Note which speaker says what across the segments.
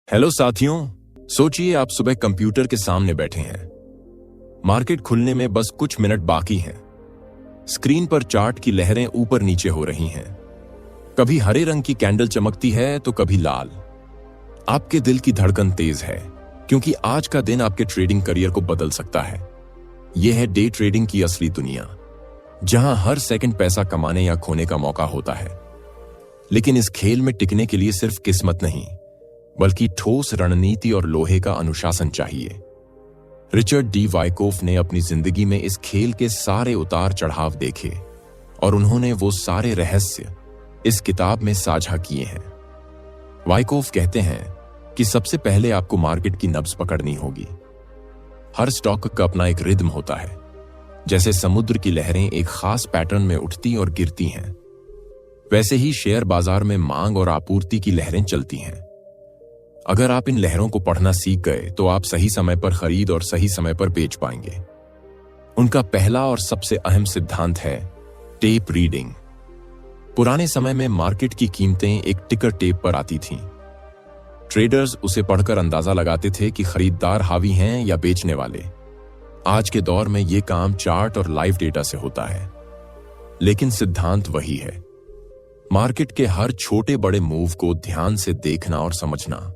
Speaker 1: Hello साथियों, सोचिए आप सुबह कंप्यूटर के सामने बैठे हैं। मार्केट खुलने में बस कुछ मिनट बाकी हैं। स्क्रीन पर चार्ट की लहरें ऊपर नीचे हो रही हैं। कभी हरे रंग की कैंडल चमकती है तो कभी लाल। आपके दिल की धड़कन तेज है, क्योंकि आज का दिन आपके ट्रेडिंग करियर को बदल सकता है। यह है डे ट्रेडिंग की असली दुनिया, जहां हर सेकंड पैसा कमाने या खोने का मौका होता है। लेकिन इस खेल में टिकने के लिए सिर्फ किस्मत नहीं, बल्कि ठोस रणनीति और लोहे का अनुशासन चाहिए। रिचर्ड डी वाइकोफ ने अपनी जिंदगी में इस खेल के सारे उतार चढ़ाव देखे और उन्होंने वो सारे रहस्य इस किताब में साझा किए हैं। वाइकोफ कहते हैं कि सबसे पहले आपको मार्केट की नब्ज पकड़नी होगी। हर स्टॉक का अपना एक रिदम होता है। जैसे समुद्र की लहरें एक खास पैटर्न में उठती और गिरती हैं, वैसे ही शेयर बाजार में मांग और आपूर्ति की लहरें चलती हैं। अगर आप इन लहरों को पढ़ना सीख गए तो आप सही समय पर खरीद और सही समय पर बेच पाएंगे। उनका पहला और सबसे अहम सिद्धांत है टेप रीडिंग। पुराने समय में मार्केट की कीमतें एक टिकर टेप पर आती थीं। ट्रेडर्स उसे पढ़कर अंदाजा लगाते थे कि खरीदार हावी हैं या बेचने वाले। आज के दौर में यह काम चार्ट और लाइव डेटा से होता है, लेकिन सिद्धांत वही है। मार्केट के हर छोटे बड़े मूव को ध्यान से देखना और समझना।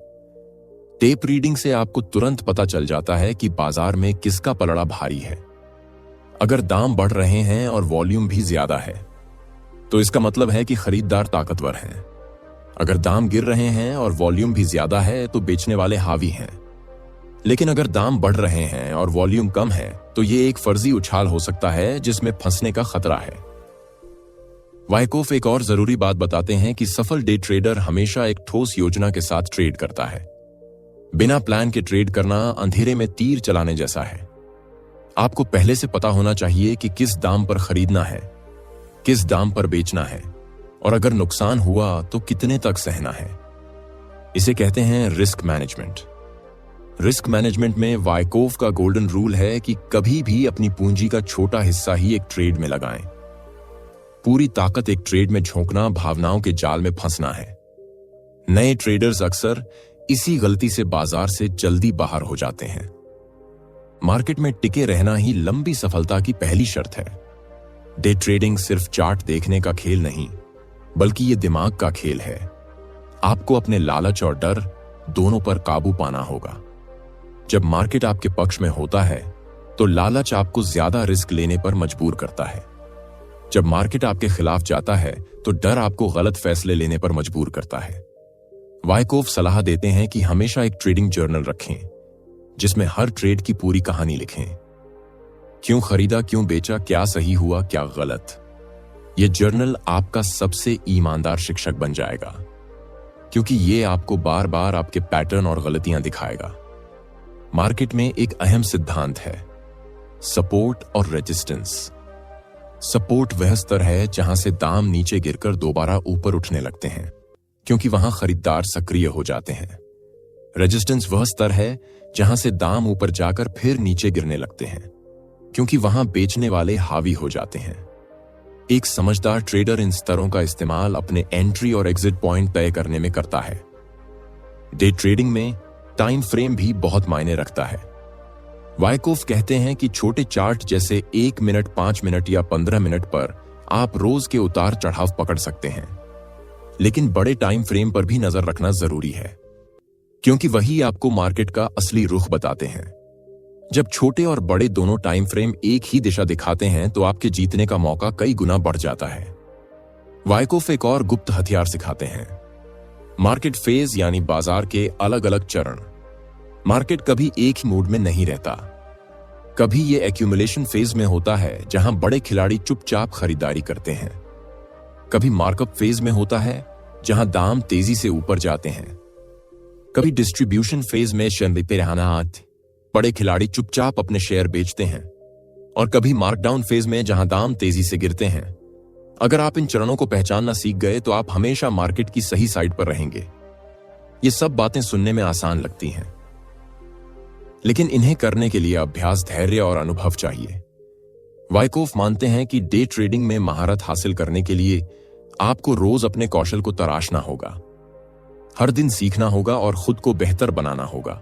Speaker 1: टेप रीडिंग से आपको तुरंत पता चल जाता है कि बाजार में किसका पलड़ा भारी है। अगर दाम बढ़ रहे हैं और वॉल्यूम भी ज्यादा है, तो इसका मतलब है कि खरीदार ताकतवर हैं। अगर दाम गिर रहे हैं और वॉल्यूम भी ज्यादा है, तो बेचने वाले हावी हैं। लेकिन अगर दाम बढ़ रहे हैं और वॉल्यूम कम है, तो यह एक फर्जी उछाल हो सकता है जिसमें फंसने का खतरा है। वाइकोफ एक और जरूरी बात बताते हैं कि सफल डे ट्रेडर हमेशा एक ठोस योजना के साथ ट्रेड करता है। बिना प्लान के ट्रेड करना अंधेरे में तीर चलाने जैसा है। आपको पहले से पता होना चाहिए कि किस दाम पर खरीदना है, किस दाम पर बेचना है, और अगर नुकसान हुआ तो कितने तक सहना है। इसे कहते हैं रिस्क मैनेजमेंट। रिस्क मैनेजमेंट में वाइकोफ का गोल्डन रूल है कि कभी भी अपनी पूंजी का छोटा हिस्सा ही एक ट्रेड में लगाएं। पूरी ताकत एक ट्रेड में झोंकना भावनाओं के जाल में फंसना है। नए ट्रेडर्स अक्सर इसी गलती से बाजार से जल्दी बाहर हो जाते हैं। मार्केट में टिके रहना ही लंबी सफलता की पहली शर्त है। डे ट्रेडिंग सिर्फ चार्ट देखने का खेल नहीं, बल्कि यह दिमाग का खेल है। आपको अपने लालच और डर दोनों पर काबू पाना होगा। जब मार्केट आपके पक्ष में होता है, तो लालच आपको ज्यादा रिस्क लेने पर मजबूर करता है। जब मार्केट आपके खिलाफ जाता है, तो डर आपको गलत फैसले लेने पर मजबूर करता है। वाइकोफ सलाह देते हैं कि हमेशा एक ट्रेडिंग जर्नल रखें, जिसमें हर ट्रेड की पूरी कहानी लिखें। क्यों खरीदा, क्यों बेचा, क्या सही हुआ, क्या गलत। यह जर्नल आपका सबसे ईमानदार शिक्षक बन जाएगा, क्योंकि यह आपको बार बार आपके पैटर्न और गलतियां दिखाएगा। मार्केट में एक अहम सिद्धांत है सपोर्ट और रेजिस्टेंस। सपोर्ट वह स्तर है जहां से दाम नीचे गिरकर दोबारा ऊपर उठने लगते हैं, क्योंकि वहां खरीदार सक्रिय हो जाते हैं। रेजिस्टेंस वह स्तर है जहां से दाम ऊपर जाकर फिर नीचे गिरने लगते हैं, क्योंकि वहां बेचने वाले हावी हो जाते हैं। एक समझदार ट्रेडर इन स्तरों का इस्तेमाल अपने एंट्री और एग्जिट पॉइंट तय करने में करता है। डे ट्रेडिंग में टाइम फ्रेम भी बहुत मायने रखता है। वाइकोफ कहते हैं कि छोटे चार्ट जैसे 1 मिनट, 5 मिनट या 15 मिनट पर आप रोज के उतार चढ़ाव पकड़ सकते हैं, लेकिन बड़े टाइम फ्रेम पर भी नजर रखना जरूरी है, क्योंकि वही आपको मार्केट का असली रुख बताते हैं। जब छोटे और बड़े दोनों टाइम फ्रेम एक ही दिशा दिखाते हैं, तो आपके जीतने का मौका कई गुना बढ़ जाता है। वाइकोफ एक और गुप्त हथियार सिखाते हैं, मार्केट फेज, यानी बाजार के अलग अलग चरण। मार्केट कभी एक ही मूड में नहीं रहता। कभी यह एक्यूमुलेशन फेज में होता है, जहां बड़े खिलाड़ी चुपचाप खरीदारी करते हैं। कभी मार्कअप फेज में होता है, जहां दाम तेजी से ऊपर जाते हैं। कभी डिस्ट्रीब्यूशन फेज में बड़े खिलाड़ी चुपचाप अपने शेयर बेचते हैं, और कभी मार्कडाउन फेज में, जहां दाम तेजी से गिरते हैं। अगर आप इन चरणों को पहचानना सीख गए, तो आप हमेशा मार्केट की सही साइड पर रहेंगे। ये सब बातें सुनने में आसान लगती हैं, लेकिन इन्हें करने के लिए अभ्यास, धैर्य और अनुभव चाहिए। वाइकोफ मानते हैं कि डे ट्रेडिंग में महारत हासिल करने के लिए आपको रोज अपने कौशल को तराशना होगा। हर दिन सीखना होगा और खुद को बेहतर बनाना होगा।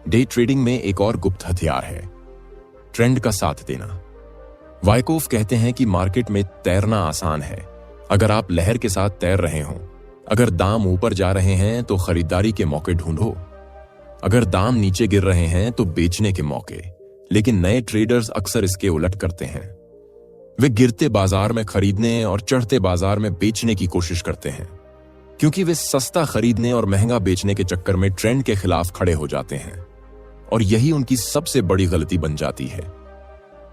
Speaker 1: डे ट्रेडिंग में एक और गुप्त हथियार है, ट्रेंड का साथ देना। वाइकोफ कहते हैं कि मार्केट में तैरना आसान है अगर आप लहर के साथ तैर रहे हो। अगर दाम ऊपर जा रहे हैं तो खरीदारी के मौके ढूंढो, अगर दाम नीचे गिर रहे हैं तो बेचने के मौके। लेकिन नए ट्रेडर्स अक्सर इसके उलट करते हैं। वे गिरते बाजार में खरीदने और चढ़ते बाजार में बेचने की कोशिश करते हैं, क्योंकि वे सस्ता खरीदने और महंगा बेचने के चक्कर में ट्रेंड के खिलाफ खड़े हो जाते हैं, और यही उनकी सबसे बड़ी गलती बन जाती है।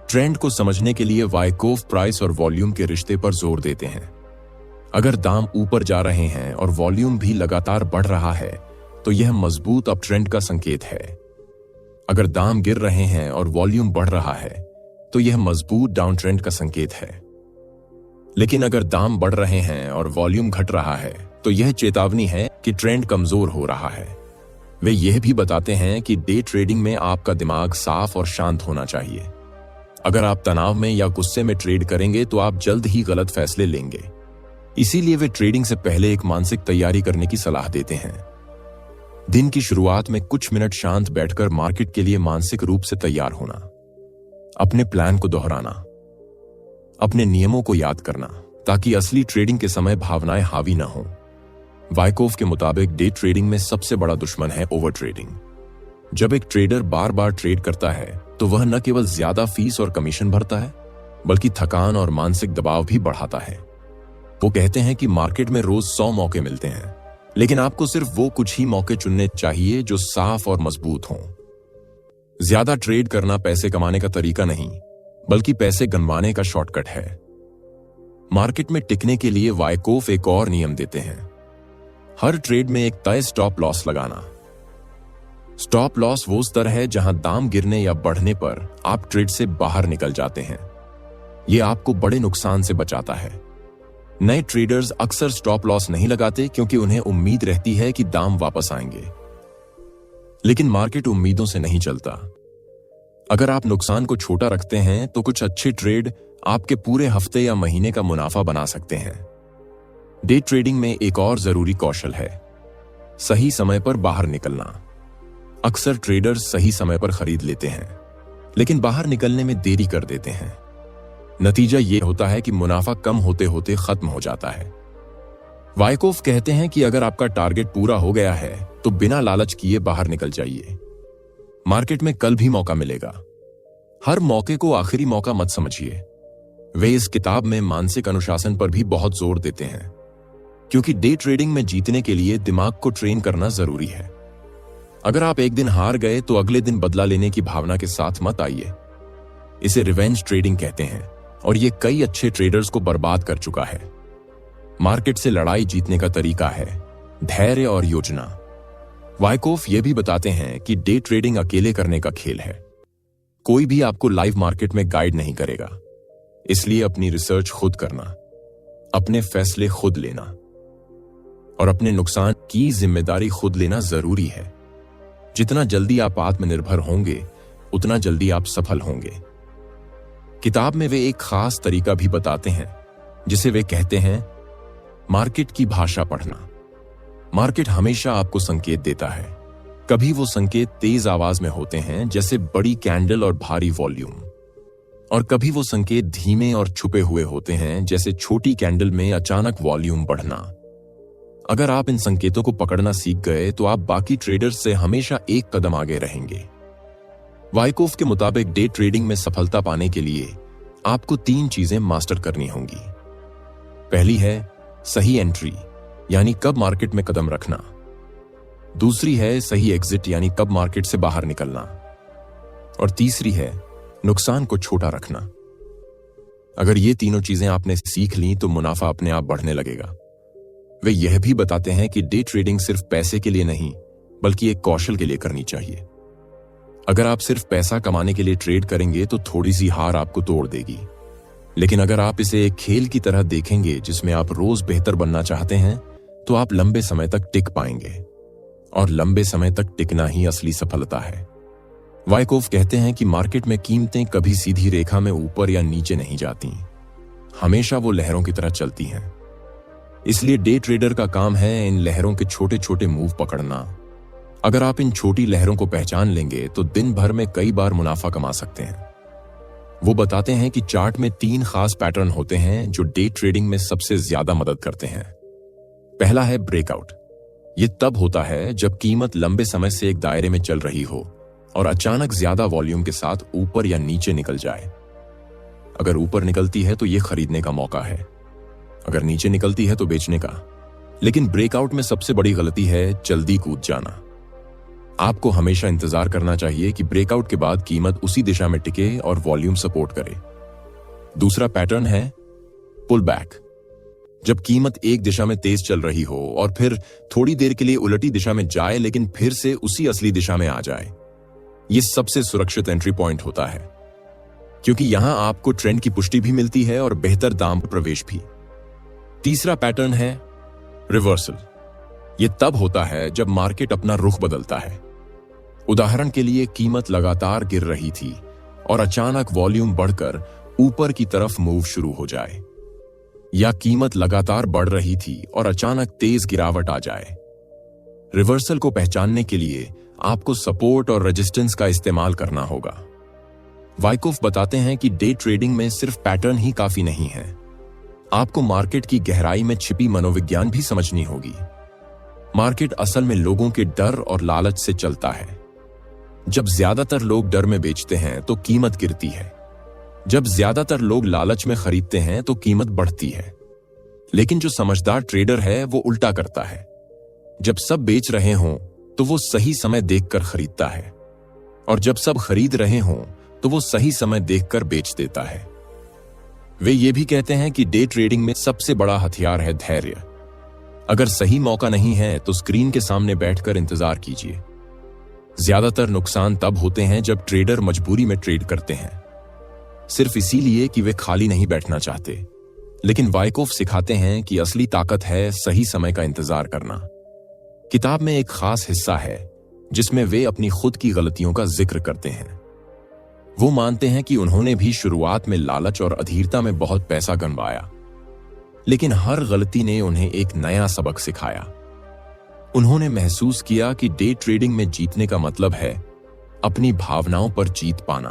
Speaker 1: ट्रेंड को समझने के लिए वाइकोफ प्राइस और वॉल्यूम के रिश्ते पर जोर देते हैं। अगर दाम ऊपर जा रहे हैं और वॉल्यूम भी लगातार बढ़ रहा है तो यह मजबूत अप ट्रेंड का संकेत है। अगर दाम गिर रहे हैं और वॉल्यूम बढ़ रहा है तो यह मजबूत डाउन ट्रेंड का संकेत है। लेकिन अगर दाम बढ़ रहे हैं और वॉल्यूम घट रहा है तो यह चेतावनी है कि ट्रेंड कमजोर हो रहा है। वे यह भी बताते हैं कि डे ट्रेडिंग में आपका दिमाग साफ और शांत होना चाहिए। अगर आप तनाव में या गुस्से में ट्रेड करेंगे तो आप जल्द ही गलत फैसले लेंगे। इसीलिए वे ट्रेडिंग से पहले एक मानसिक तैयारी करने की सलाह देते हैं। दिन की शुरुआत में कुछ मिनट शांत बैठकर मार्केट के लिए मानसिक रूप से तैयार होना, अपने प्लान को दोहराना, अपने नियमों को याद करना, ताकि असली ट्रेडिंग के समय भावनाएं हावी न हो। वाइकोफ के मुताबिक डे ट्रेडिंग में सबसे बड़ा दुश्मन है ओवर ट्रेडिंग। जब एक ट्रेडर बार बार ट्रेड करता है तो वह न केवल ज्यादा फीस और कमीशन भरता है, बल्कि थकान और मानसिक दबाव भी बढ़ाता है। वो कहते हैं कि मार्केट में रोज 100 मौके मिलते हैं, लेकिन आपको सिर्फ वो कुछ ही मौके चुनने चाहिए जो साफ और मजबूत हों। ज्यादा ट्रेड करना पैसे कमाने का तरीका नहीं, बल्कि पैसे गंवाने का शॉर्टकट है। मार्केट में टिकने के लिए वाइकोफ एक और नियम देते हैं, हर ट्रेड में एक तय स्टॉप लॉस लगाना। स्टॉप लॉस वो स्तर है जहां दाम गिरने या बढ़ने पर आप ट्रेड से बाहर निकल जाते हैं। यह आपको बड़े नुकसान से बचाता है। नए ट्रेडर्स अक्सर स्टॉप लॉस नहीं लगाते क्योंकि उन्हें उम्मीद रहती है कि दाम वापस आएंगे, लेकिन मार्केट उम्मीदों से नहीं चलता। अगर आप नुकसान को छोटा रखते हैं तो कुछ अच्छे ट्रेड आपके पूरे हफ्ते या महीने का मुनाफा बना सकते हैं। डे ट्रेडिंग में एक और जरूरी कौशल है, सही समय पर बाहर निकलना। अक्सर ट्रेडर्स सही समय पर खरीद लेते हैं, लेकिन बाहर निकलने में देरी कर देते हैं। नतीजा यह होता है कि मुनाफा कम होते होते खत्म हो जाता है। वाइकोफ कहते हैं कि अगर आपका टारगेट पूरा हो गया है तो बिना लालच किए बाहर निकल जाइए। मार्केट में कल भी मौका मिलेगा, हर मौके को आखिरी मौका मत समझिए। वे इस किताब में मानसिक अनुशासन पर भी बहुत जोर देते हैं, क्योंकि डे ट्रेडिंग में जीतने के लिए दिमाग को ट्रेन करना जरूरी है। अगर आप एक दिन हार गए तो अगले दिन बदला लेने की भावना के साथ मत आइए। इसे रिवेंज ट्रेडिंग कहते हैं, और ये कई अच्छे ट्रेडर्स को बर्बाद कर चुका है। मार्केट से लड़ाई जीतने का तरीका है धैर्य और योजना। वाइकोफ ये भी बताते हैं कि डे ट्रेडिंग अकेले करने का खेल है। कोई भी आपको लाइव मार्केट में गाइड नहीं करेगा, इसलिए अपनी रिसर्च खुद करना, अपने फैसले खुद लेना और अपने नुकसान की जिम्मेदारी खुद लेना जरूरी है। जितना जल्दी आप आत्मनिर्भर होंगे उतना जल्दी आप सफल होंगे। किताब में वे एक खास तरीका भी बताते हैं, जिसे वे कहते हैं मार्केट की भाषा पढ़ना। मार्केट हमेशा आपको संकेत देता है। कभी वो संकेत तेज आवाज में होते हैं, जैसे बड़ी कैंडल और भारी वॉल्यूम, और कभी वो संकेत धीमे और छुपे हुए होते हैं, जैसे छोटी कैंडल में अचानक वॉल्यूम बढ़ना। अगर आप इन संकेतों को पकड़ना सीख गए तो आप बाकी ट्रेडर्स से हमेशा एक कदम आगे रहेंगे। वाइकोफ के मुताबिक डे ट्रेडिंग में सफलता पाने के लिए आपको 3 चीजें मास्टर करनी होंगी। पहली है सही एंट्री, यानी कब मार्केट में कदम रखना। दूसरी है सही एग्जिट, यानी कब मार्केट से बाहर निकलना। और तीसरी है नुकसान को छोटा रखना। अगर ये तीनों चीजें आपने सीख ली तो मुनाफा अपने आप बढ़ने लगेगा। वे यह भी बताते हैं कि डे ट्रेडिंग सिर्फ पैसे के लिए नहीं, बल्कि एक कौशल के लिए करनी चाहिए। अगर आप सिर्फ पैसा कमाने के लिए ट्रेड करेंगे तो थोड़ी सी हार आपको तोड़ देगी, लेकिन अगर आप इसे एक खेल की तरह देखेंगे जिसमें आप रोज बेहतर बनना चाहते हैं, तो आप लंबे समय तक टिक पाएंगे, और लंबे समय तक टिकना ही असली सफलता है। वाइकोफ कहते हैं कि मार्केट में कीमतें कभी सीधी रेखा में ऊपर या नीचे नहीं जाती, हमेशा वो लहरों की तरह चलती हैं। इसलिए डे ट्रेडर का काम है इन लहरों के छोटे छोटे मूव पकड़ना। अगर आप इन छोटी लहरों को पहचान लेंगे तो दिन भर में कई बार मुनाफा कमा सकते हैं। वो बताते हैं कि चार्ट में 3 खास पैटर्न होते हैं जो डे ट्रेडिंग में सबसे ज्यादा मदद करते हैं। पहला है ब्रेकआउट। ये तब होता है जब कीमत लंबे समय से एक दायरे में चल रही हो और अचानक ज्यादा वॉल्यूम के साथ ऊपर या नीचे निकल जाए। अगर ऊपर निकलती है तो ये खरीदने का मौका है, अगर नीचे निकलती है तो बेचने का। लेकिन ब्रेकआउट में सबसे बड़ी गलती है जल्दी कूद जाना। आपको हमेशा इंतजार करना चाहिए कि ब्रेकआउट के बाद कीमत उसी दिशा में टिके और वॉल्यूम सपोर्ट करे। दूसरा पैटर्न है पुल बैक। जब कीमत एक दिशा में तेज चल रही हो और फिर थोड़ी देर के लिए उलटी दिशा में जाए लेकिन फिर से उसी असली दिशा में आ जाए, यह सबसे सुरक्षित एंट्री पॉइंट होता है, क्योंकि यहां आपको ट्रेंड की पुष्टि भी मिलती है और बेहतर दाम पर प्रवेश भी। तीसरा पैटर्न है रिवर्सल। यह तब होता है जब मार्केट अपना रुख बदलता है। उदाहरण के लिए कीमत लगातार गिर रही थी और अचानक वॉल्यूम बढ़कर ऊपर की तरफ मूव शुरू हो जाए, या कीमत लगातार बढ़ रही थी और अचानक तेज गिरावट आ जाए। रिवर्सल को पहचानने के लिए आपको सपोर्ट और रेजिस्टेंस का इस्तेमाल करना होगा। वाइकोफ बताते हैं कि डे ट्रेडिंग में सिर्फ पैटर्न ही काफी नहीं है, आपको मार्केट की गहराई में छिपी मनोविज्ञान भी समझनी होगी। मार्केट असल में लोगों के डर और लालच से चलता है। जब ज्यादातर लोग डर में बेचते हैं तो कीमत गिरती है, जब ज्यादातर लोग लालच में खरीदते हैं तो कीमत बढ़ती है। लेकिन जो समझदार ट्रेडर है वो उल्टा करता है। जब सब बेच रहे हों तो वो सही समय देखकर खरीदता है, और जब सब खरीद रहे हों तो वो सही समय देखकर बेच देता है। वे ये भी कहते हैं कि डे ट्रेडिंग में सबसे बड़ा हथियार है धैर्य। अगर सही मौका नहीं है तो स्क्रीन के सामने बैठकर इंतजार कीजिए। ज्यादातर नुकसान तब होते हैं जब ट्रेडर मजबूरी में ट्रेड करते हैं, सिर्फ इसीलिए कि वे खाली नहीं बैठना चाहते। लेकिन वाइकोफ सिखाते हैं कि असली ताकत है सही समय का इंतजार करना। किताब में एक खास हिस्सा है जिसमें वे अपनी खुद की गलतियों का जिक्र करते हैं। वो मानते हैं कि उन्होंने भी शुरुआत में लालच और अधीरता में बहुत पैसा गंवाया, लेकिन हर गलती ने उन्हें एक नया सबक सिखाया। उन्होंने महसूस किया कि डे ट्रेडिंग में जीतने का मतलब है अपनी भावनाओं पर जीत पाना।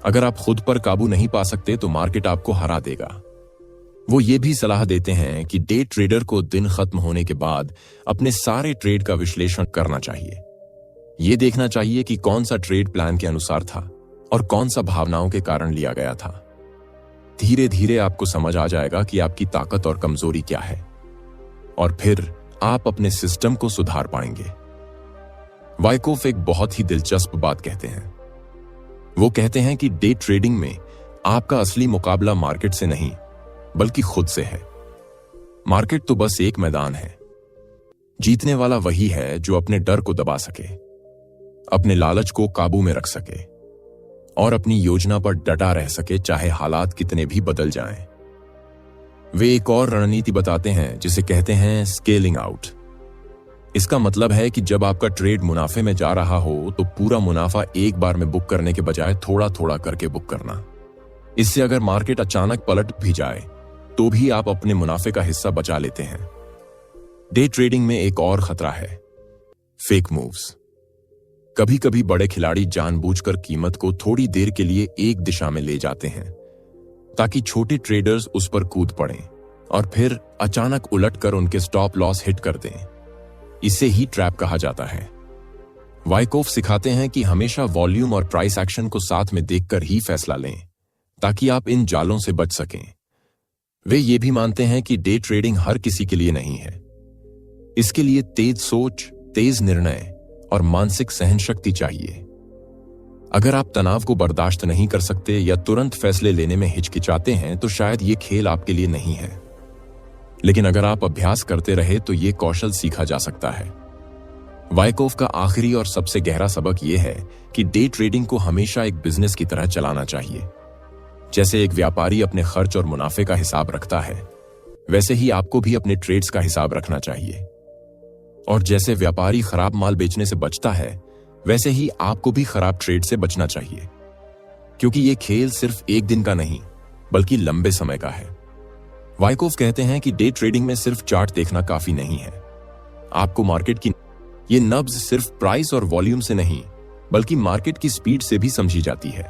Speaker 1: अगर आप खुद पर काबू नहीं पा सकते तो मार्केट आपको हरा देगा। वो ये भी सलाह देते हैं कि डे ट्रेडर को दिन खत्म होने के बाद अपने सारे ट्रेड का विश्लेषण करना चाहिए। ये देखना चाहिए कि कौन सा ट्रेड प्लान के अनुसार था और कौन सा भावनाओं के कारण लिया गया था। धीरे धीरे आपको समझ आ जाएगा कि आपकी ताकत और कमजोरी क्या है, और फिर आप अपने सिस्टम को सुधार पाएंगे। वाइकोफ एक बहुत ही दिलचस्प बात कहते हैं। वो कहते हैं कि डे ट्रेडिंग में आपका असली मुकाबला मार्केट से नहीं बल्कि खुद से है। मार्केट तो बस एक मैदान है। जीतने वाला वही है जो अपने डर को दबा सके, अपने लालच को काबू में रख सके और अपनी योजना पर डटा रह सके, चाहे हालात कितने भी बदल जाएं। वे एक और रणनीति बताते हैं जिसे कहते हैं स्केलिंग आउट। इसका मतलब है कि जब आपका ट्रेड मुनाफे में जा रहा हो तो पूरा मुनाफा एक बार में बुक करने के बजाय थोड़ा थोड़ा करके बुक करना। इससे अगर मार्केट अचानक पलट भी जाए तो भी आप अपने मुनाफे का हिस्सा बचा लेते हैं। डे ट्रेडिंग में एक और खतरा है, फेक मूव्स। कभी कभी बड़े खिलाड़ी जानबूझकर कीमत को थोड़ी देर के लिए एक दिशा में ले जाते हैं ताकि छोटे ट्रेडर्स उस पर कूद पड़ें और फिर अचानक उलटकर उनके स्टॉप लॉस हिट कर दें। इसे ही ट्रैप कहा जाता है। वाइकोफ सिखाते हैं कि हमेशा वॉल्यूम और प्राइस एक्शन को साथ में देखकर ही फैसला लें ताकि आप इन जालों से बच सकें। वे ये भी मानते हैं कि डे ट्रेडिंग हर किसी के लिए नहीं है। इसके लिए तेज सोच, तेज निर्णय और मानसिक सहनशक्ति चाहिए। अगर आप तनाव को बर्दाश्त नहीं कर सकते या तुरंत फैसले लेने में हिचकिचाते हैं तो शायद ये खेल आपके लिए नहीं है। लेकिन अगर आप अभ्यास करते रहे तो ये कौशल सीखा जा सकता है। वाइकोफ का आखिरी और सबसे गहरा सबक यह है कि डे ट्रेडिंग को हमेशा एक बिजनेस की तरह चलाना चाहिए। जैसे एक व्यापारी अपने खर्च और मुनाफे का हिसाब रखता है, वैसे ही आपको भी अपने ट्रेड्स का हिसाब रखना चाहिए। और जैसे व्यापारी खराब माल बेचने से बचता है, वैसे ही आपको भी खराब ट्रेड से बचना चाहिए, क्योंकि यह खेल सिर्फ एक दिन का नहीं बल्कि लंबे समय का है। वाइकोफ कहते हैं कि डे ट्रेडिंग में सिर्फ चार्ट देखना काफी नहीं है। आपको मार्केट की ये नब्ज सिर्फ प्राइस और वॉल्यूम से नहीं बल्कि मार्केट की स्पीड से भी समझी जाती है।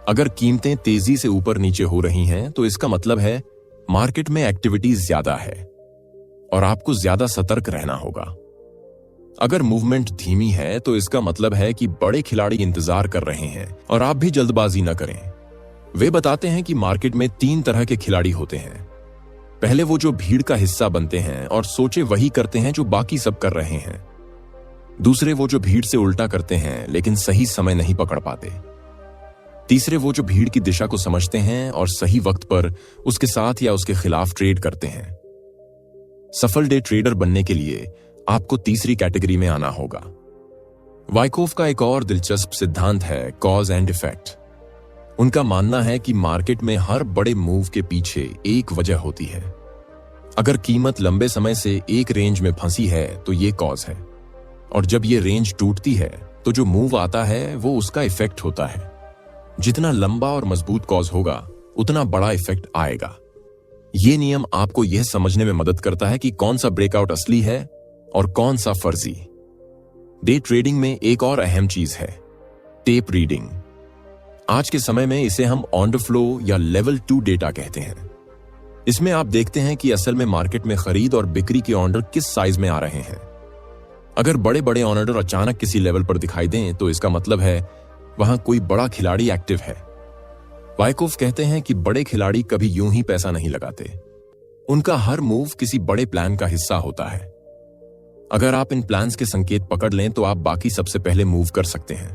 Speaker 1: अगर कीमतें तेजी से ऊपर नीचे हो रही हैं तो इसका मतलब है मार्केट में एक्टिविटीज ज्यादा है और आपको ज्यादा सतर्क रहना होगा। अगर मूवमेंट धीमी है तो इसका मतलब है कि बड़े खिलाड़ी इंतजार कर रहे हैं और आप भी जल्दबाजी न करें। वे बताते हैं कि मार्केट में 3 तरह के खिलाड़ी होते हैं। पहले वो जो भीड़ का हिस्सा बनते हैं और सोचे वही करते हैं जो बाकी सब कर रहे हैं। दूसरे वो जो भीड़ से उल्टा करते हैं लेकिन सही समय नहीं पकड़ पाते। तीसरे वो जो भीड़ की दिशा को समझते हैं और सही वक्त पर उसके साथ या उसके खिलाफ ट्रेड करते हैं। सफल डे ट्रेडर बनने के लिए आपको तीसरी कैटेगरी में आना होगा। वाइकोफ का एक और दिलचस्प सिद्धांत है कॉज एंड इफेक्ट। उनका मानना है कि मार्केट में हर बड़े मूव के पीछे एक वजह होती है। अगर कीमत लंबे समय से एक रेंज में फंसी है तो ये कॉज है, और जब ये रेंज टूटती है तो जो मूव आता है वो उसका इफेक्ट होता है। जितना लंबा और मजबूत कॉज होगा उतना बड़ा इफेक्ट आएगा। ये नियम आपको यह समझने में मदद करता है कि कौन सा ब्रेकआउट असली है और कौन सा फर्जी। डे ट्रेडिंग में एक और अहम चीज है टेप रीडिंग। आज के समय में इसे हम ऑन द फ्लो या लेवल 2 डेटा कहते हैं। इसमें आप देखते हैं कि असल में मार्केट में खरीद और बिक्री के ऑर्डर किस साइज में आ रहे हैं। अगर बड़े बड़े ऑर्डर अचानक किसी लेवल पर दिखाई दें तो इसका मतलब है वहां कोई बड़ा खिलाड़ी एक्टिव है। वाइकोफ कहते हैं कि बड़े खिलाड़ी कभी यूं ही पैसा नहीं लगाते। उनका हर मूव किसी बड़े प्लान का हिस्सा होता है। अगर आप इन प्लान्स के संकेत पकड़ लें तो आप बाकी सबसे पहले मूव कर सकते हैं।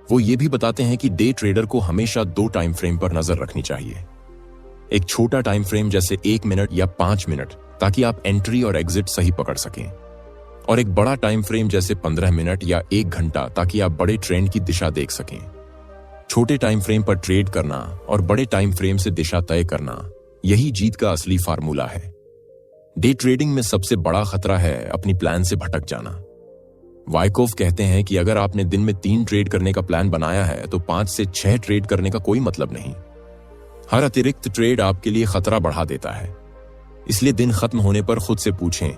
Speaker 1: वो ये भी बताते हैं कि डे ट्रेडर को हमेशा 2 टाइम फ्रेम पर नजर रखनी चाहिए। एक छोटा टाइम फ्रेम जैसे 1 मिनट या 5 मिनट ताकि आप एंट्री और एग्जिट सही पकड़ सकें, और एक बड़ा टाइम फ्रेम जैसे 15 मिनट या 1 घंटा ताकि आप बड़े ट्रेंड की दिशा देख सकें। छोटे टाइम फ्रेम पर ट्रेड करना और बड़े टाइम फ्रेम से दिशा तय करना, यही जीत का असली फार्मूला है। डे ट्रेडिंग में सबसे बड़ा खतरा है अपनी प्लान से भटक जाना। वाइकोफ कहते हैं कि अगर आपने दिन में 3 ट्रेड करने का प्लान बनाया है तो 5 से 6 ट्रेड करने का कोई मतलब नहीं। हर अतिरिक्त ट्रेड आपके लिए खतरा बढ़ा देता है। इसलिए दिन खत्म होने पर खुद से पूछें,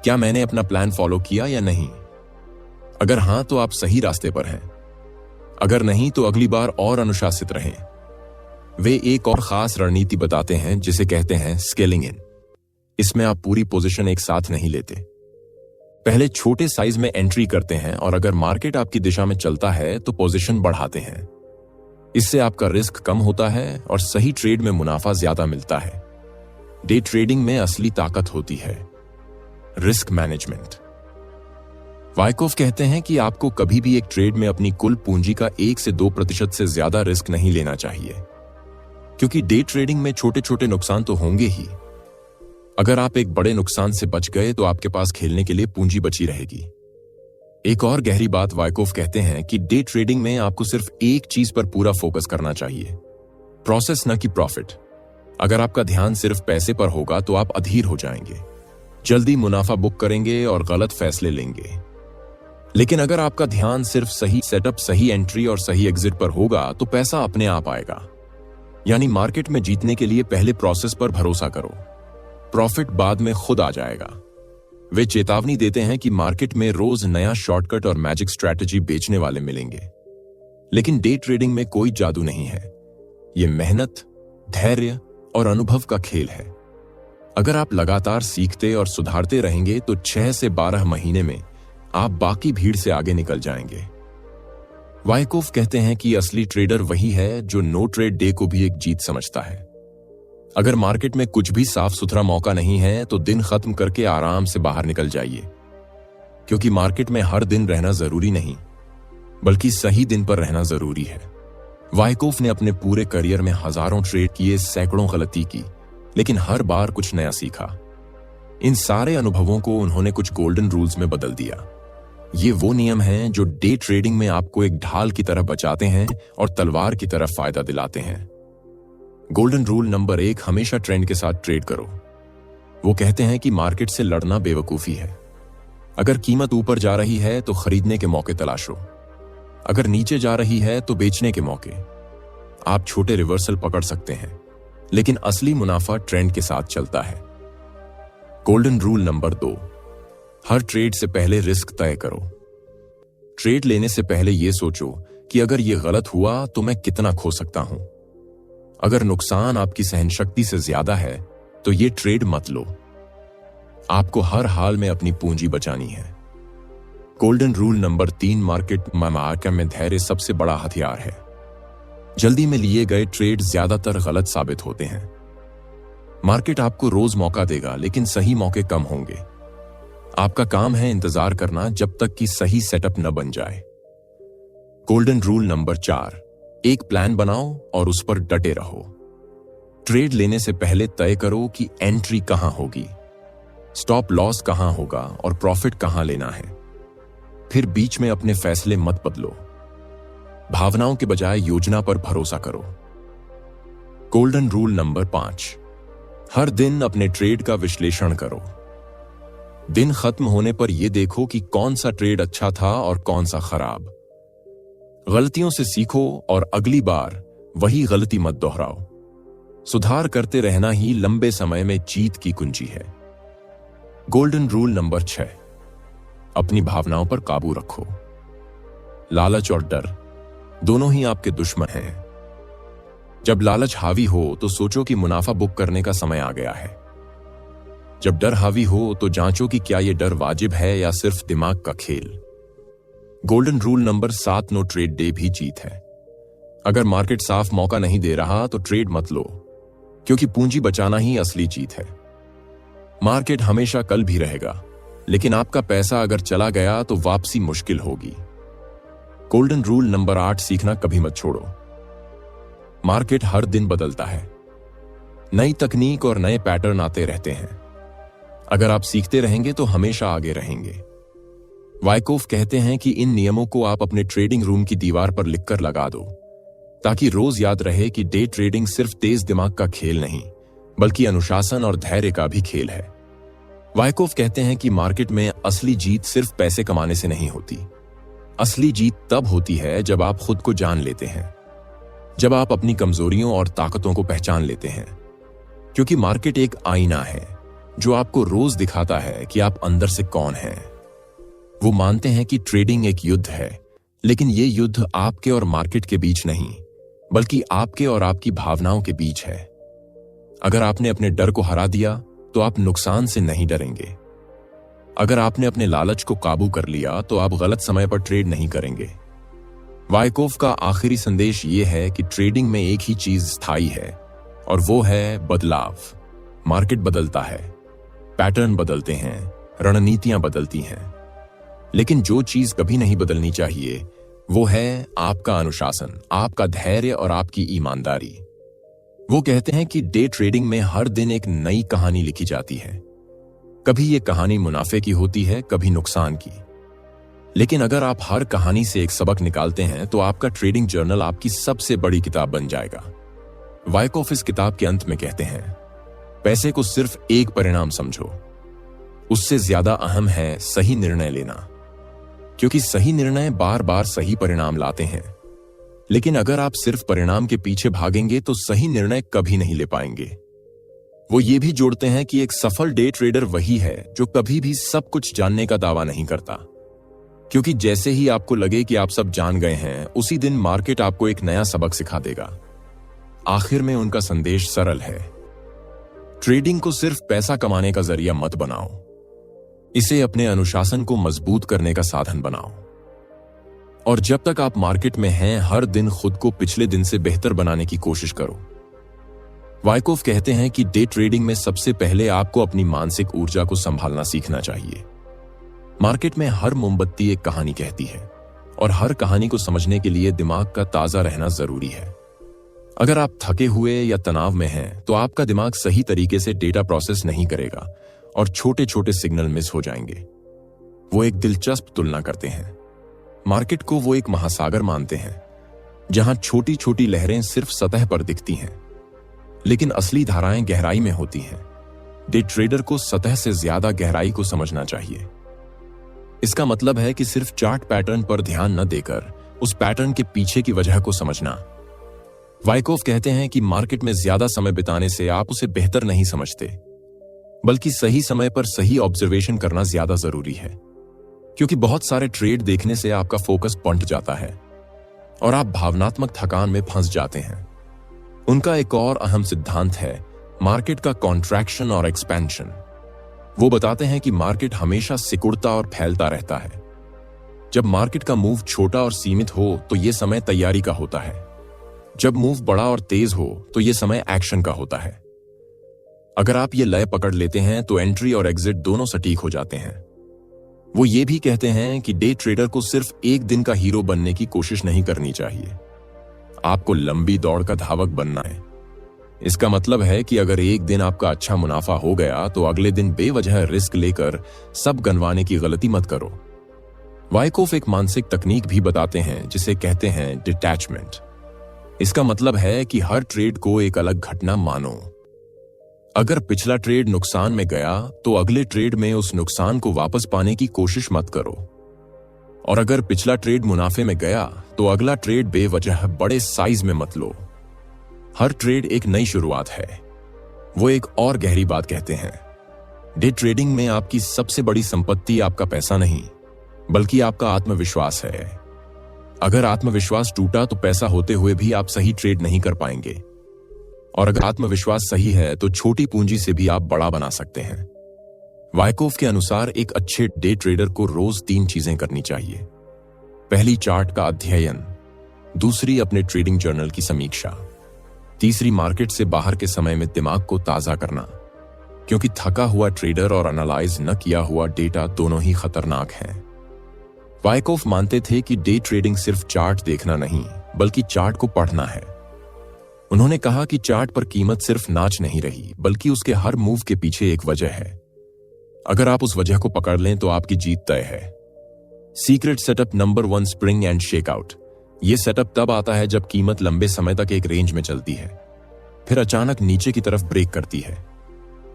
Speaker 1: क्या मैंने अपना प्लान फॉलो किया या नहीं? अगर हां तो आप सही रास्ते पर हैं, अगर नहीं तो अगली बार और अनुशासित रहें। वे एक और खास रणनीति बताते हैं जिसे कहते हैं स्केलिंग इन। इसमें आप पूरी पोजीशन एक साथ नहीं लेते। पहले छोटे साइज में एंट्री करते हैं और अगर मार्केट आपकी दिशा में चलता है तो पोजीशन बढ़ाते हैं। इससे आपका रिस्क कम होता है और सही ट्रेड में मुनाफा ज्यादा मिलता है। डे ट्रेडिंग में असली ताकत होती है रिस्क मैनेजमेंट। वाइकोफ कहते हैं कि आपको कभी भी एक ट्रेड में अपनी कुल पूंजी का 1 से 2% से ज्यादा रिस्क नहीं लेना चाहिए, क्योंकि डे ट्रेडिंग में छोटे छोटे नुकसान तो होंगे ही। अगर आप एक बड़े नुकसान से बच गए तो आपके पास खेलने के लिए पूंजी बची रहेगी। एक और गहरी बात वाइकोफ कहते हैं कि डे ट्रेडिंग में आपको सिर्फ एक चीज पर पूरा फोकस करना चाहिए, प्रोसेस न कि प्रॉफिट। अगर आपका ध्यान सिर्फ पैसे पर होगा तो आप अधीर हो जाएंगे, जल्दी मुनाफा बुक करेंगे और गलत फैसले लेंगे। लेकिन अगर आपका ध्यान सिर्फ सही सेटअप, सही एंट्री और सही एग्जिट पर होगा तो पैसा अपने आप आएगा। यानी मार्केट में जीतने के लिए पहले प्रोसेस पर भरोसा करो, प्रॉफिट बाद में खुद आ जाएगा। वे चेतावनी देते हैं कि मार्केट में रोज नया शॉर्टकट और मैजिक स्ट्रैटेजी बेचने वाले मिलेंगे, लेकिन डे ट्रेडिंग में कोई जादू नहीं है। यह मेहनत, धैर्य और अनुभव का खेल है। अगर आप लगातार सीखते और सुधारते रहेंगे तो 6 से 12 महीने में आप बाकी भीड़ से आगे निकल जाएंगे। वाइकोफ कहते हैं कि असली ट्रेडर वही है जो नो ट्रेड डे को भी एक जीत समझता है। अगर मार्केट में कुछ भी साफ सुथरा मौका नहीं है तो दिन खत्म करके आराम से बाहर निकल जाइए, क्योंकि मार्केट में हर दिन रहना जरूरी नहीं बल्कि सही दिन पर रहना जरूरी है। वाइकोफ ने अपने पूरे करियर में हजारों ट्रेड किए, सैकड़ों गलती की, लेकिन हर बार कुछ नया सीखा। इन सारे अनुभवों को उन्होंने कुछ गोल्डन रूल्स में बदल दिया। ये वो नियम हैं जो डे ट्रेडिंग में आपको एक ढाल की तरह बचाते हैं और तलवार की तरह फायदा दिलाते हैं। गोल्डन रूल नंबर 1, हमेशा ट्रेंड के साथ ट्रेड करो। वो कहते हैं कि मार्केट से लड़ना बेवकूफी है। अगर कीमत ऊपर जा रही है तो खरीदने के मौके तलाशो, अगर नीचे जा रही है तो बेचने के मौके। आप छोटे रिवर्सल पकड़ सकते हैं, लेकिन असली मुनाफा ट्रेंड के साथ चलता है। गोल्डन रूल नंबर 2, हर ट्रेड से पहले रिस्क तय करो। ट्रेड लेने से पहले यह सोचो कि अगर यह गलत हुआ तो मैं कितना खो सकता हूं। अगर नुकसान आपकी सहनशक्ति से ज्यादा है तो यह ट्रेड मत लो। आपको हर हाल में अपनी पूंजी बचानी है। गोल्डन रूल नंबर 3, मार्केट में धैर्य सबसे बड़ा हथियार है। जल्दी में लिए गए ट्रेड ज्यादातर गलत साबित होते हैं। मार्केट आपको रोज मौका देगा, लेकिन सही मौके कम होंगे। आपका काम है इंतजार करना जब तक कि सही सेटअप न बन जाए। गोल्डन रूल नंबर 4, एक प्लान बनाओ और उस पर डटे रहो। ट्रेड लेने से पहले तय करो कि एंट्री कहां होगी, स्टॉप लॉस कहां होगा और प्रॉफिट कहां लेना है। फिर बीच में अपने फैसले मत बदलो। भावनाओं के बजाय योजना पर भरोसा करो। गोल्डन रूल नंबर 5, हर दिन अपने ट्रेड का विश्लेषण करो। दिन खत्म होने पर यह देखो कि कौन सा ट्रेड अच्छा था और कौन सा खराब। गलतियों से सीखो और अगली बार वही गलती मत दोहराओ। सुधार करते रहना ही लंबे समय में जीत की कुंजी है। गोल्डन रूल नंबर 6, अपनी भावनाओं पर काबू रखो। लालच और डर दोनों ही आपके दुश्मन हैं। जब लालच हावी हो तो सोचो कि मुनाफा बुक करने का समय आ गया है। जब डर हावी हो तो जांचो कि क्या यह डर वाजिब है या सिर्फ दिमाग का खेल। Golden rule number 7, no trade day भी जीत है। अगर मार्केट साफ मौका नहीं दे रहा तो ट्रेड मत लो, क्योंकि पूंजी बचाना ही असली जीत है। मार्केट हमेशा कल भी रहेगा, लेकिन आपका पैसा अगर चला गया तो वापसी मुश्किल होगी। गोल्डन रूल नंबर 8, सीखना कभी मत छोड़ो। मार्केट हर दिन बदलता है। नई तकनीक और नए पैटर्न आते रहते हैं। अगर आप सीखते रहेंगे तो हमेशा आगे रहेंगे। वाइकोफ कहते हैं कि इन नियमों को आप अपने ट्रेडिंग रूम की दीवार पर लिखकर लगा दो, ताकि रोज याद रहे कि डे ट्रेडिंग सिर्फ तेज दिमाग का खेल नहीं, बल्कि अनुशासन और धैर्य का भी खेल है। वाइकोफ कहते हैं कि मार्केट में असली जीत सिर्फ पैसे कमाने से नहीं होती। असली जीत तब होती है जब आप खुद को जान लेते हैं, जब आप अपनी कमजोरियों और ताकतों को पहचान लेते हैं। क्योंकि मार्केट एक आईना है जो आपको रोज दिखाता है कि आप अंदर से कौन हैं। वो मानते हैं कि ट्रेडिंग एक युद्ध है, लेकिन ये युद्ध आपके और मार्केट के बीच नहीं, बल्कि आपके और आपकी भावनाओं के बीच है। अगर आपने अपने डर को हरा दिया तो आप नुकसान से नहीं डरेंगे। अगर आपने अपने लालच को काबू कर लिया तो आप गलत समय पर ट्रेड नहीं करेंगे। वाइकोफ का आखिरी संदेश यह है कि ट्रेडिंग में एक ही चीज स्थायी है, और वो है बदलाव। मार्केट बदलता है, पैटर्न बदलते हैं, रणनीतियां बदलती हैं, लेकिन जो चीज कभी नहीं बदलनी चाहिए वो है आपका अनुशासन, आपका धैर्य और आपकी ईमानदारी। वो कहते हैं कि डे ट्रेडिंग में हर दिन एक नई कहानी लिखी जाती है। कभी ये कहानी मुनाफे की होती है, कभी नुकसान की। लेकिन अगर आप हर कहानी से एक सबक निकालते हैं तो आपका ट्रेडिंग जर्नल आपकी सबसे बड़ी किताब बन जाएगा। वाइकोफ इस किताब के अंत में कहते हैं, पैसे को सिर्फ एक परिणाम समझो, उससे ज्यादा अहम है सही निर्णय लेना, क्योंकि सही निर्णय बार बार सही परिणाम लाते हैं। लेकिन अगर आप सिर्फ परिणाम के पीछे भागेंगे तो सही निर्णय कभी नहीं ले पाएंगे। वो ये भी जोड़ते हैं कि एक सफल डे ट्रेडर वही है जो कभी भी सब कुछ जानने का दावा नहीं करता, क्योंकि जैसे ही आपको लगे कि आप सब जान गए हैं, उसी दिन मार्केट आपको एक नया सबक सिखा देगा। आखिर में उनका संदेश सरल है, ट्रेडिंग को सिर्फ पैसा कमाने का जरिया मत बनाओ, इसे अपने अनुशासन को मजबूत करने का साधन बनाओ। और जब तक आप मार्केट में हैं, हर दिन खुद को पिछले दिन से बेहतर बनाने की कोशिश करो। वाइकोफ कहते हैं कि डे ट्रेडिंग में सबसे पहले आपको अपनी मानसिक ऊर्जा को संभालना सीखना चाहिए। मार्केट में हर मोमबत्ती एक कहानी कहती है, और हर कहानी को समझने के लिए दिमाग का ताजा रहना जरूरी है। अगर आप थके हुए या तनाव में हैं, तो आपका दिमाग सही तरीके से डेटा प्रोसेस नहीं करेगा और छोटे छोटे सिग्नल मिस हो जाएंगे। वो एक दिलचस्प तुलना करते हैं। मार्केट को वो एक महासागर मानते हैं, जहां छोटी छोटी लहरें सिर्फ सतह पर दिखती हैं, लेकिन असली धाराएं गहराई में होती हैं। डे ट्रेडर को सतह से ज्यादा गहराई को समझना चाहिए। इसका मतलब है कि सिर्फ चार्ट पैटर्न पर ध्यान न देकर उस पैटर्न के पीछे की वजह को समझना। वाइकोफ कहते हैं कि मार्केट में ज्यादा समय बिताने से आप उसे बेहतर नहीं समझते, बल्कि सही समय पर सही ऑब्जर्वेशन करना ज्यादा जरूरी है। क्योंकि बहुत सारे ट्रेड देखने से आपका फोकस बंट जाता है और आप भावनात्मक थकान में फंस जाते हैं। उनका एक और अहम सिद्धांत है मार्केट का कॉन्ट्रैक्शन और एक्सपेंशन। वो बताते हैं कि मार्केट हमेशा सिकुड़ता और फैलता रहता है। जब मार्केट का मूव छोटा और सीमित हो तो यह समय तैयारी का होता है। जब मूव बड़ा और तेज हो तो यह समय एक्शन का होता है। अगर आप ये लय पकड़ लेते हैं तो एंट्री और एग्जिट दोनों सटीक हो जाते हैं। वो ये भी कहते हैं कि डे ट्रेडर को सिर्फ एक दिन का हीरो बनने की कोशिश नहीं करनी चाहिए, आपको लंबी दौड़ का धावक बनना है। इसका मतलब है कि अगर एक दिन आपका अच्छा मुनाफा हो गया तो अगले दिन बेवजह रिस्क लेकर सब गंवाने की गलती मत करो। वाइकोफ एक मानसिक तकनीक भी बताते हैं जिसे कहते हैं डिटैचमेंट। इसका मतलब है कि हर ट्रेड को एक अलग घटना मानो। अगर पिछला ट्रेड नुकसान में गया तो अगले ट्रेड में उस नुकसान को वापस पाने की कोशिश मत करो, और अगर पिछला ट्रेड मुनाफे में गया तो अगला ट्रेड बेवजह बड़े साइज में मत लो। हर ट्रेड एक नई शुरुआत है। वो एक और गहरी बात कहते हैं, डे ट्रेडिंग में आपकी सबसे बड़ी संपत्ति आपका पैसा नहीं बल्कि आपका आत्मविश्वास है। अगर आत्मविश्वास टूटा तो पैसा होते हुए भी आप सही ट्रेड नहीं कर पाएंगे, और अगर आत्मविश्वास सही है तो छोटी पूंजी से भी आप बड़ा बना सकते हैं। वाइकोफ के अनुसार एक अच्छे डे ट्रेडर को रोज 3 चीजें करनी चाहिए। पहली, चार्ट का अध्ययन। दूसरी, अपने ट्रेडिंग जर्नल की समीक्षा। तीसरी, मार्केट से बाहर के समय में दिमाग को ताजा करना, क्योंकि थका हुआ ट्रेडर और एनालाइज न किया हुआ डेटा दोनों ही खतरनाक हैं। वाइकोफ मानते थे कि डे ट्रेडिंग सिर्फ चार्ट देखना नहीं बल्कि चार्ट को पढ़ना है। उन्होंने कहा कि चार्ट पर कीमत सिर्फ नाच नहीं रही बल्कि उसके हर मूव के पीछे एक वजह है। अगर आप उस वजह को पकड़ लें तो आपकी जीत तय है। Secret setup number 1, spring and shakeout. यह सेटअप तब आता है जब कीमत लंबे समय तक एक रेंज में चलती है, फिर अचानक नीचे की तरफ ब्रेक करती है।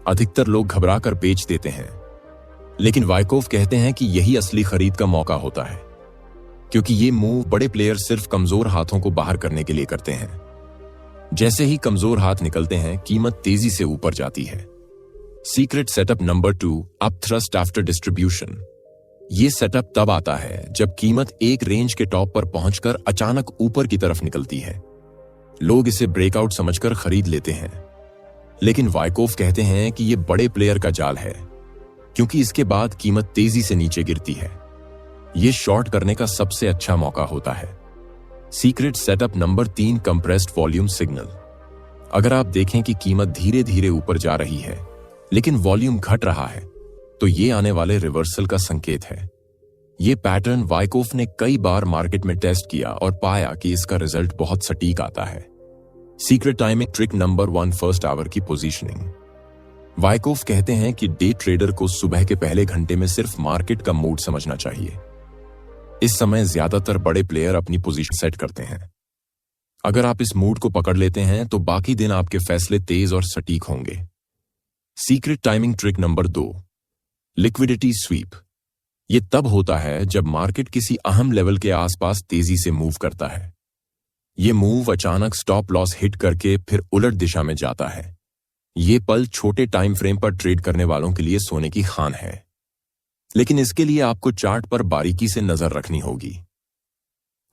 Speaker 1: अधिकतर लोग घबरा कर बेच देते हैं, लेकिन वाइकोफ कहते हैं कि यही असली खरीद का मौका होता है, क्योंकि ये मूव बड़े प्लेयर सिर्फ कमजोर हाथों को बाहर करने के लिए करते हैं। जैसे ही कमजोर हाथ निकलते हैं, कीमत तेजी से ऊपर जाती है। Secret setup number 2, up thrust after distribution. यह सेटअप तब आता है जब कीमत एक रेंज के टॉप पर पहुंचकर अचानक ऊपर की तरफ निकलती है। लोग इसे ब्रेकआउट समझकर खरीद लेते हैं, लेकिन वाइकोफ कहते हैं कि यह बड़े प्लेयर का जाल है, क्योंकि इसके बाद कीमत तेजी से नीचे गिरती है। यह शॉर्ट करने का सबसे अच्छा मौका होता है। Secret setup number 3, compressed volume signal. अगर आप देखें कि कीमत धीरे धीरे ऊपर जा रही है लेकिन वॉल्यूम घट रहा है, तो ये आने वाले रिवर्सल का संकेत है। ये पैटर्न वाइकोफ ने कई बार मार्केट में टेस्ट किया और पाया कि इसका रिजल्ट बहुत सटीक आता है। Secret timing trick number 1, first hour की पोजीशनिंग। वाइकोफ कहते हैं कि डे ट्रेडर को सुबह के पहले घंटे में सिर्फ मार्केट का मूड समझना चाहिए। इस समय ज्यादातर बड़े प्लेयर अपनी पोजीशन सेट करते हैं। अगर आप इस मूड को पकड़ लेते हैं तो बाकी दिन आपके फैसले तेज और सटीक होंगे। Secret timing trick number 2, liquidity SVEEP. यह तब होता है जब मार्केट किसी अहम लेवल के आसपास तेजी से मूव करता है। यह मूव अचानक स्टॉप लॉस हिट करके फिर उलट दिशा में जाता है। ये पल छोटे टाइम फ्रेम पर ट्रेड करने वालों के लिए सोने की खान है, लेकिन इसके लिए आपको चार्ट पर बारीकी से नजर रखनी होगी।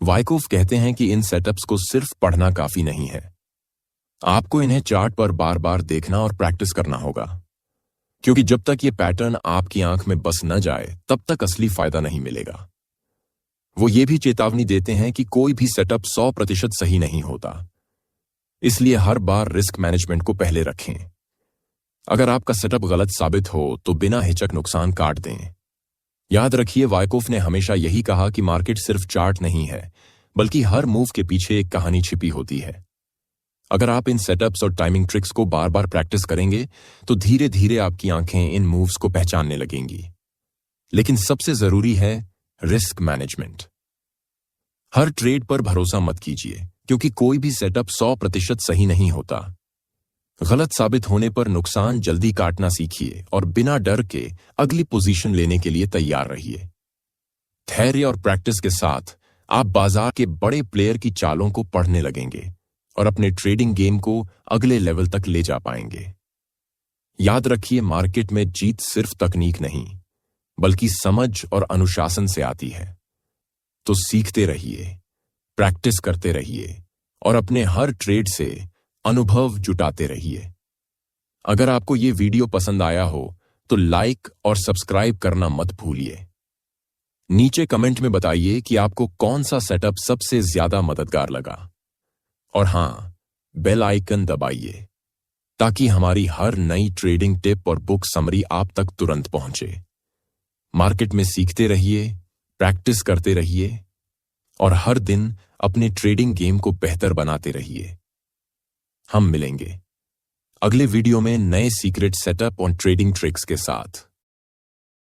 Speaker 1: वाइकोफ कहते हैं कि इन सेटअप्स को सिर्फ पढ़ना काफी नहीं है, आपको इन्हें चार्ट पर बार बार देखना और प्रैक्टिस करना होगा, क्योंकि जब तक ये पैटर्न आपकी आंख में बस न जाए तब तक असली फायदा नहीं मिलेगा। वो ये भी चेतावनी देते हैं कि कोई भी सेटअप 100% सही नहीं होता, इसलिए हर बार रिस्क मैनेजमेंट को पहले रखें। अगर आपका सेटअप गलत साबित हो तो बिना हिचक नुकसान काट दें। याद रखिए, वाइकोफ ने हमेशा यही कहा कि मार्केट सिर्फ चार्ट नहीं है बल्कि हर मूव के पीछे एक कहानी छिपी होती है। अगर आप इन सेटअप्स और टाइमिंग ट्रिक्स को बार बार प्रैक्टिस करेंगे तो धीरे धीरे आपकी आंखें इन मूव्स को पहचानने लगेंगी। लेकिन सबसे जरूरी है रिस्क मैनेजमेंट। हर ट्रेड पर भरोसा मत कीजिए, क्योंकि कोई भी सेटअप 100% सही नहीं होता। गलत साबित होने पर नुकसान जल्दी काटना सीखिए और बिना डर के अगली पोजीशन लेने के लिए तैयार रहिए। धैर्य और प्रैक्टिस के साथ आप बाजार के बड़े प्लेयर की चालों को पढ़ने लगेंगे और अपने ट्रेडिंग गेम को अगले लेवल तक ले जा पाएंगे। याद रखिए, मार्केट में जीत सिर्फ तकनीक नहीं, बल्कि समझ और अनुशासन से आती है। तो सीखते रहिए, प्रैक्टिस करते रहिए और अपने हर ट्रेड से अनुभव जुटाते रहिए। अगर आपको ये वीडियो पसंद आया हो तो लाइक और सब्सक्राइब करना मत भूलिए। नीचे कमेंट में बताइए कि आपको कौन सा सेटअप सबसे ज्यादा मददगार लगा। और हां, बेल आइकन दबाइए ताकि हमारी हर नई ट्रेडिंग टिप और बुक समरी आप तक तुरंत पहुंचे। मार्केट में सीखते रहिए, प्रैक्टिस करते रहिए और हर दिन अपने ट्रेडिंग गेम को बेहतर बनाते रहिए। हम मिलेंगे अगले वीडियो में नए सीक्रेट सेटअप और ट्रेडिंग ट्रिक्स के साथ।